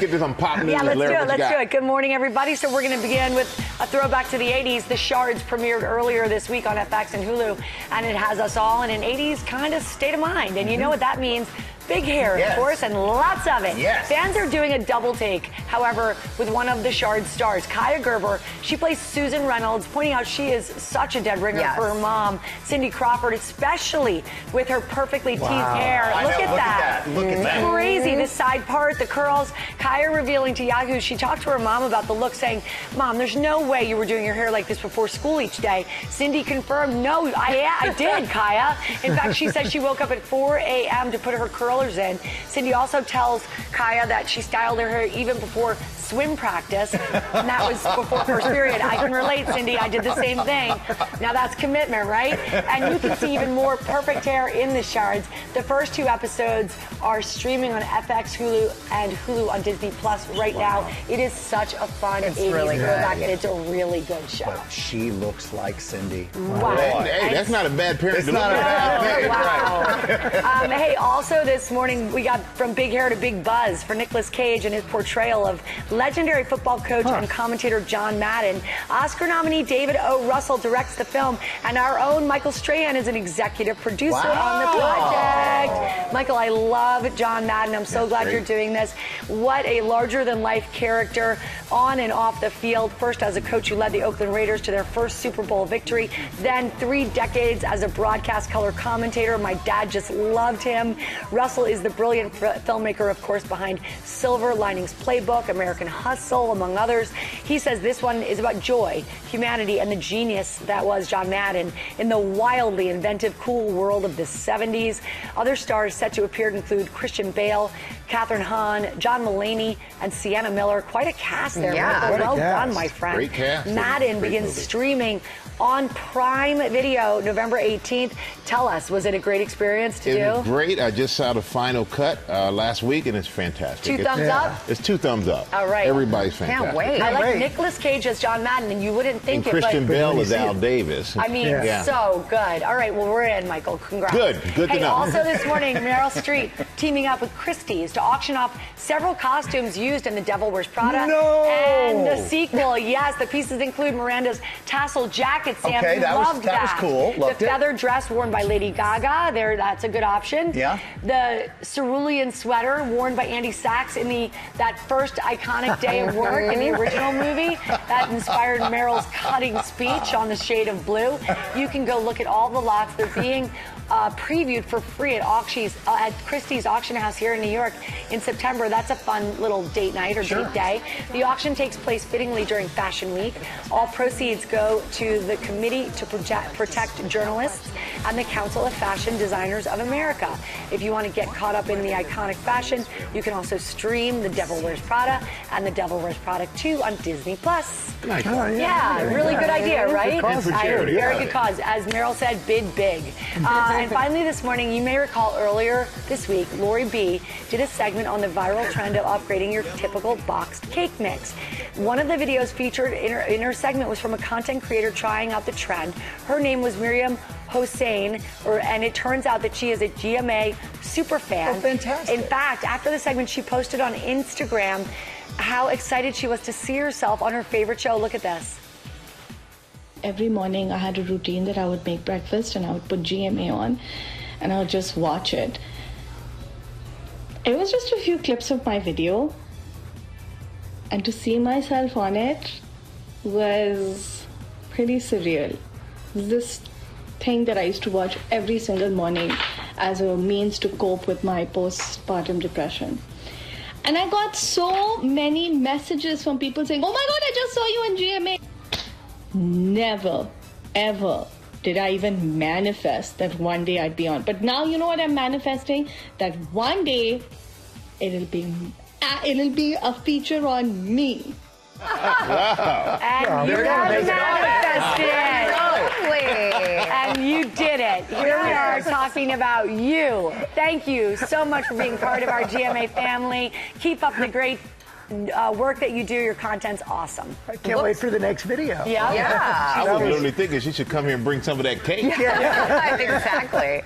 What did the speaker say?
Get this on pop news. Yeah, let's Lara, do it. Let's do it. Good morning, everybody. So we're going to begin with a throwback to the 80s. The Shards premiered earlier this week on FX and Hulu, and it has us all in an 80s kind of state of mind. And you know what that means? Big hair, of course, and lots of it. Yes. Fans are doing a double take, however, with one of the Shards stars, Kaia Gerber. She plays Susan Reynolds, pointing out she is such a dead ringer for her mom, Cindy Crawford, especially with her perfectly teased hair. Look at that. Look at that. Crazy, the side part, the curls. Kaia revealing to Yahoo she talked to her mom about the look, saying, "Mom, there's no way you were doing your hair like this before school each day." Cindy confirmed, "No, I did, Kaia." In fact, she said she woke up at 4 a.m. to put her curlers in. Cindy also tells Kaia that she styled her hair even before swim practice, and that was before first period. I can relate, Cindy. I did the same thing. Now that's commitment, right? And you can see even more perfect hair in the Shards. The first 2 episodes are streaming on FX, Hulu, and Hulu on Disney Plus right now. It is such a fun 80s throwback, and it's a really good show. But she looks like Cindy. Wow. Hey, that's not a bad parent. It's not a bad parent. Wow. Hey, also this morning we got from big hair to big buzz for Nicolas Cage and his portrayal of legendary football coach and commentator John Madden. Oscar nominee David O. Russell directs the film, and our own Michael Strahan is an executive producer on the project. Michael, I love John Madden. I'm so glad you're doing this. What a larger-than-life character on and off the field. First as a coach who led the Oakland Raiders to their first Super Bowl victory, then 3 decades as a broadcast color commentator. My dad just loved him. Russell is the brilliant filmmaker, of course, behind Silver Linings Playbook, American Hustle, among others. He says this one is about joy, humanity, and the genius that was John Madden in the wildly inventive, cool world of the 70s. Other stars set to appear include Christian Bale, Kathryn Hahn, John Mulaney, and Sienna Miller. Quite a cast there. Yeah. Well done, my friend. Great cast. Madden begins streaming on Prime Video November 18th. Tell us, was it a great experience to do? It was great. I just saw the final cut last week, and it's fantastic. 2 thumbs up? It's 2 thumbs up. All right. Everybody's fantastic. Can't wait. I like Nicolas Cage as John Madden, and you wouldn't think And it, Christian but Bale is Al Davis. I mean, so good. All right, well, we're in, Michael. Congrats. Good to know. Also this morning, Meryl Streep teaming up with Christie's to auction off several costumes used in The Devil Wears Prada and the sequel. Yes, the pieces include Miranda's tassel jacket, Sam. Okay, You that was loved that. cool. Loved the it. feather dress worn by Lady Gaga. That's a good option. Yeah. The cerulean sweater worn by Andy Sachs in that first iconic day of work in the original movie that inspired Meryl's cutting speech on the shade of blue. You can go look at all the lots. They're being previewed for free at Christie's auction house here in New York in September. That's a fun little date night or date day. The auction takes place fittingly during Fashion Week. All proceeds go to the Committee to Protect Journalists and the Council of Fashion Designers of America. If you want to get caught up in the iconic fashion, you can also stream The Devil Wears Prada and The Devil Wears Prada 2 on Disney Plus. Nice. Yeah, really good idea, right? And for charity. Very good cause. As Meryl said, bid big. And finally this morning, you may recall earlier this week, Lori B. did a segment on the viral trend of upgrading your typical boxed cake mix. One of the videos featured in her segment was from a content creator trying out the trend. Her name was Miriam Hossein, and it turns out that she is a GMA superfan. Oh, fantastic. In fact, after the segment, she posted on Instagram how excited she was to see herself on her favorite show. Look at this. Every morning I had a routine that I would make breakfast and I would put GMA on and I would just watch it. It was just a few clips of my video, and to see myself on it was pretty surreal. This thing that I used to watch every single morning as a means to cope with my postpartum depression. And I got so many messages from people saying, "Oh my God, I just saw you on GMA." Never, ever did I even manifest that one day I'd be on. But now you know what I'm manifesting? That one day it'll be a feature on me. And you have manifested. And you did it. Here we are talking about you. Thank you so much for being part of our GMA family. Keep up the great work that you do. Your content's awesome. I can't wait for the next video. Yeah. I was literally thinking she should come here and bring some of that cake. Yeah. Exactly.